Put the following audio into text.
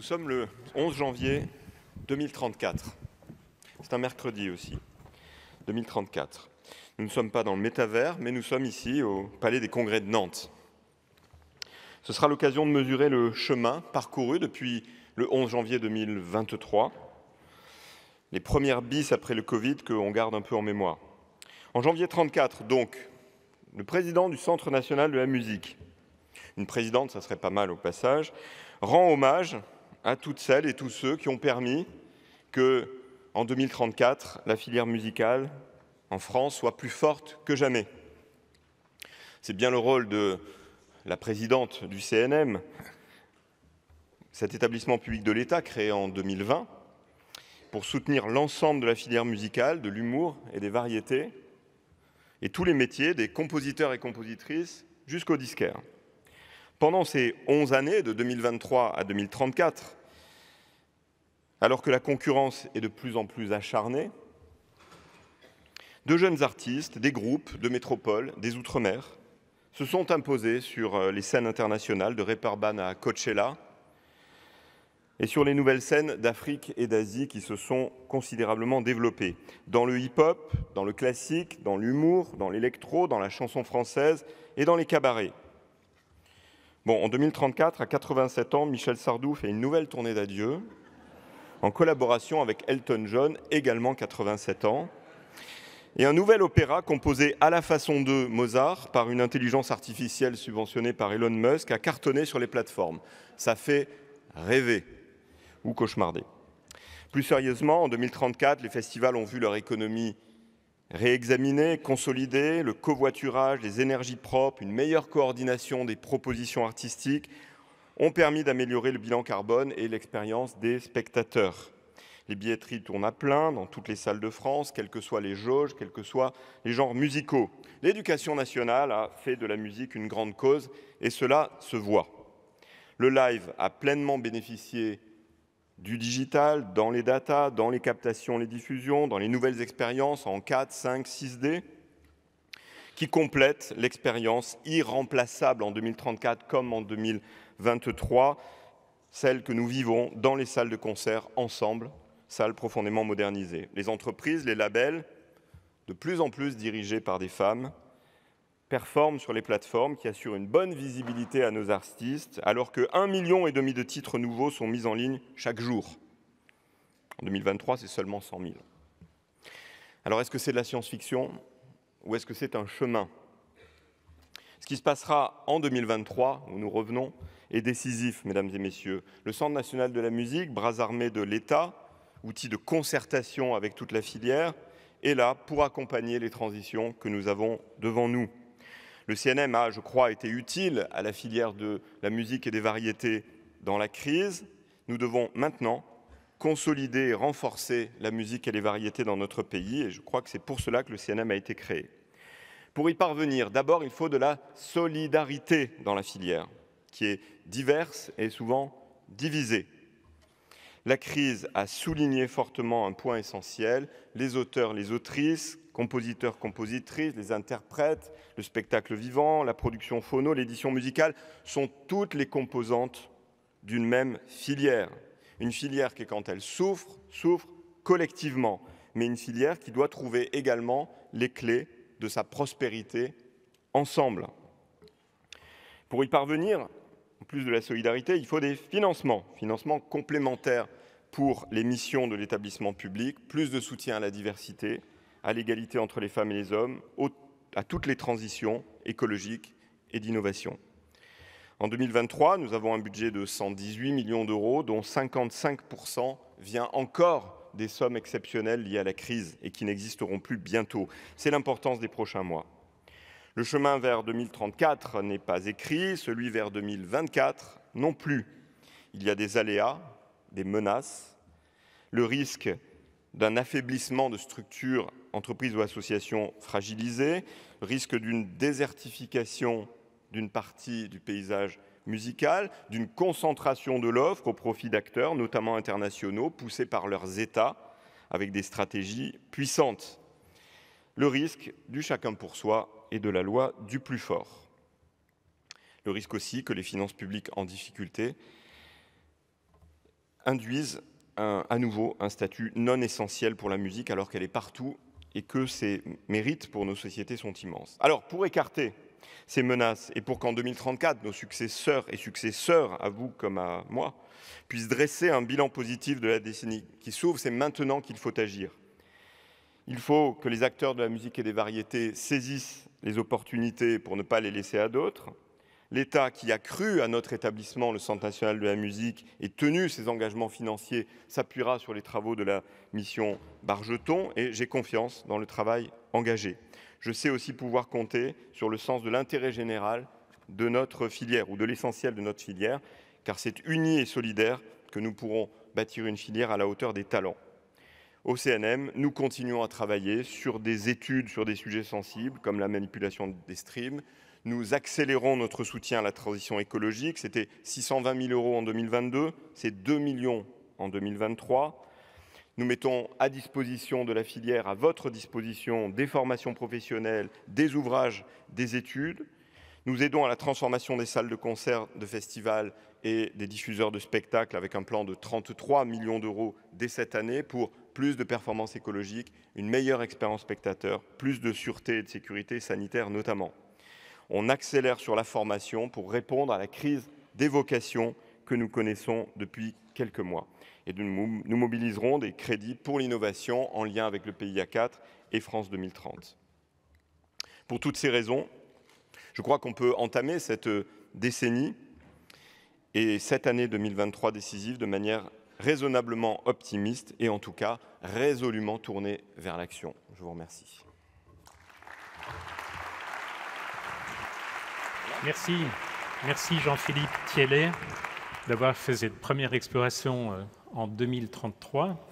Nous sommes le 11 janvier 2034. C'est un mercredi aussi, 2034. Nous ne sommes pas dans le métavers, mais nous sommes ici au Palais des Congrès de Nantes. Ce sera l'occasion de mesurer le chemin parcouru depuis le 11 janvier 2023, les premières bis après le Covid qu'on garde un peu en mémoire. En janvier 1934, donc, le président du Centre national de la musique, une présidente, ça serait pas mal au passage, rend hommage à toutes celles et tous ceux qui ont permis que, en 2034, la filière musicale en France soit plus forte que jamais. C'est bien le rôle de la présidente du CNM, cet établissement public de l'État créé en 2020, pour soutenir l'ensemble de la filière musicale, de l'humour et des variétés, et tous les métiers, des compositeurs et compositrices jusqu'aux disquaires. Pendant ces 11 années, de 2023 à 2034, alors que la concurrence est de plus en plus acharnée, de jeunes artistes, des groupes de métropole, des Outre-mer, se sont imposés sur les scènes internationales, de Reeperbahn à Coachella, et sur les nouvelles scènes d'Afrique et d'Asie qui se sont considérablement développées, dans le hip-hop, dans le classique, dans l'humour, dans l'électro, dans la chanson française et dans les cabarets. Bon, en 2034, à 87 ans, Michel Sardou fait une nouvelle tournée d'adieu, en collaboration avec Elton John, également 87 ans, et un nouvel opéra composé à la façon de Mozart par une intelligence artificielle subventionnée par Elon Musk a cartonné sur les plateformes. Ça fait rêver ou cauchemarder. Plus sérieusement, en 2034, les festivals ont vu leur économie réexaminée, consolidée, le covoiturage, les énergies propres, une meilleure coordination des propositions artistiques ont permis d'améliorer le bilan carbone et l'expérience des spectateurs. Les billetteries tournent à plein dans toutes les salles de France, quelles que soient les jauges, quels que soient les genres musicaux. L'éducation nationale a fait de la musique une grande cause et cela se voit. Le live a pleinement bénéficié du digital, dans les datas, dans les captations, les diffusions, dans les nouvelles expériences en 4, 5, 6D, qui complètent l'expérience irremplaçable en 2034 comme en 2023, celle que nous vivons dans les salles de concert ensemble, salles profondément modernisées. Les entreprises, les labels, de plus en plus dirigés par des femmes, performent sur les plateformes qui assurent une bonne visibilité à nos artistes, alors que 1,5 million de titres nouveaux sont mis en ligne chaque jour. En 2023, c'est seulement 100 000. Alors, est-ce que c'est de la science-fiction ou est-ce que c'est un chemin ? Ce qui se passera en 2023, où nous revenons, est décisif, mesdames et messieurs. Le Centre national de la musique, bras armé de l'État, outil de concertation avec toute la filière, est là pour accompagner les transitions que nous avons devant nous. Le CNM a, je crois, été utile à la filière de la musique et des variétés dans la crise. Nous devons maintenant consolider et renforcer la musique et les variétés dans notre pays, et je crois que c'est pour cela que le CNM a été créé. Pour y parvenir, d'abord, il faut de la solidarité dans la filière, qui est diverse et souvent divisée. La crise a souligné fortement un point essentiel, les auteurs, les autrices, compositeurs, compositrices, les interprètes, le spectacle vivant, la production phono, l'édition musicale sont toutes les composantes d'une même filière. Une filière qui, quand elle souffre collectivement, mais une filière qui doit trouver également les clés de sa prospérité ensemble. Pour y parvenir, en plus de la solidarité, il faut des financements complémentaires pour les missions de l'établissement public, plus de soutien à la diversité, à l'égalité entre les femmes et les hommes, à toutes les transitions écologiques et d'innovation. En 2023, nous avons un budget de 118 millions d'euros, dont 55% vient encore des sommes exceptionnelles liées à la crise et qui n'existeront plus bientôt. C'est l'importance des prochains mois. Le chemin vers 2034 n'est pas écrit, celui vers 2024 non plus. Il y a des aléas, des menaces, le risque d'un affaiblissement de structures, entreprises ou associations fragilisées, le risque d'une désertification d'une partie du paysage musical, d'une concentration de l'offre au profit d'acteurs, notamment internationaux, poussés par leurs États avec des stratégies puissantes. Le risque du chacun pour soi et de la loi du plus fort. Le risque aussi que les finances publiques en difficulté induisent à nouveau un statut non essentiel pour la musique alors qu'elle est partout et que ses mérites pour nos sociétés sont immenses. Alors, pour écarter ces menaces et pour qu'en 2034, nos successeurs et successeurs, à vous comme à moi, puissent dresser un bilan positif de la décennie qui s'ouvre, c'est maintenant qu'il faut agir. Il faut que les acteurs de la musique et des variétés saisissent les opportunités pour ne pas les laisser à d'autres. L'État, qui a cru à notre établissement, le Centre national de la musique, et tenu ses engagements financiers, s'appuiera sur les travaux de la mission Bargeton, et j'ai confiance dans le travail engagé. Je sais aussi pouvoir compter sur le sens de l'intérêt général de notre filière, ou de l'essentiel de notre filière, car c'est unis et solidaires que nous pourrons bâtir une filière à la hauteur des talents. Au CNM, nous continuons à travailler sur des études sur des sujets sensibles, comme la manipulation des streams. Nous accélérons notre soutien à la transition écologique. C'était 620 000 € en 2022, c'est 2 millions en 2023. Nous mettons à disposition de la filière, à votre disposition, des formations professionnelles, des ouvrages, des études. Nous aidons à la transformation des salles de concert, de festivals et des diffuseurs de spectacles avec un plan de 33 millions d'euros dès cette année pour plus de performances écologiques, une meilleure expérience spectateur, plus de sûreté et de sécurité sanitaire notamment. On accélère sur la formation pour répondre à la crise des vocations que nous connaissons depuis quelques mois. Et nous mobiliserons des crédits pour l'innovation en lien avec le PIA 4 et France 2030. Pour toutes ces raisons, je crois qu'on peut entamer cette décennie et cette année 2023 décisive de manière raisonnablement optimiste et en tout cas résolument tournée vers l'action. Je vous remercie. Merci Jean-Philippe Thiellet d'avoir fait cette première exploration en 2033.